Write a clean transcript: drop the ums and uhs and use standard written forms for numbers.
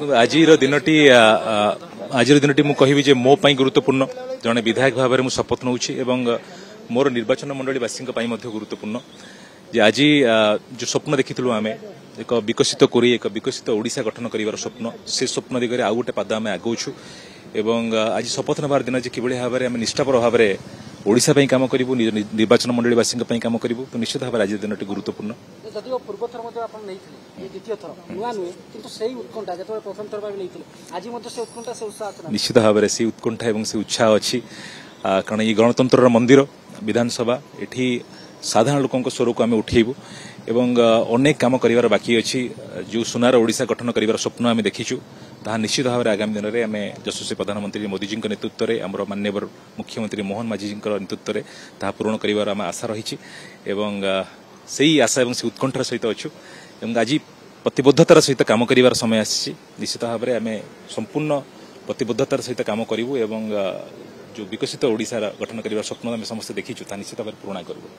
आज मु कहि जे मो पई गुरुत्वपूर्ण जने विधायक भाव में शपथ नौछि एवं मोर निर्वाचन मंडलीवासी गुरुत्वपूर्ण जे आज जो स्वप्न देखिलु आमे एक विकसित कोरी एक विकसित ओडिशा गठन करिवार स्वप्न से स्वप्न दिगरे आ गोटे पाद आमे आगौछु एवं आज शपथ नेबार दिन जे किबळे भाबरे आमे निष्ठापर भाबरे ओडिशा पई काम करिवु निर्वाचन मंडलीवासी पई काम करिवु तो निश्चित भाबरे आज दिनटी गुरुत्वपूर्ण जदिओ पूर्व थर मध्ये आपण नैथिले द्वितीय थर नुआ नुए किंतु सेही उत्कंठा जतबे प्रथम थर भाबे नैथिले आज मध्ये से उत्कंठा से उत्साह अछि निश्चित भाबरे से उत्कंठा एवं से उत्साह अछि कारण ये गणतंत्र मंदिर विधानसभा एठी साधारण लोकों स्वर को आम उठेबू एवं अनेक काम कर बाकी अच्छी जो सुनार ओडिशा गठन कर स्वप्न आम देखीचु ताहा निश्चित भाव में आगामी दिन में आम यशस्वी प्रधानमंत्री मोदी जी नेतृत्व में आम माननीय मुख्यमंत्री मोहन माझी जी नेतृत्व में ताहा पूरण कर आशा रही से आशा और से उत्कंठार सहित अच्छु आज प्रतिबद्धतार सहित काम कर समय आसी निश्चित भाव में आम संपूर्ण प्रतिबद्धतार सहित काम करूँ एवं जो विकसित ओडिशा गठन कर स्वप्न आम समस्त देखीचु निश्चित भाव पूर्ण करूँ।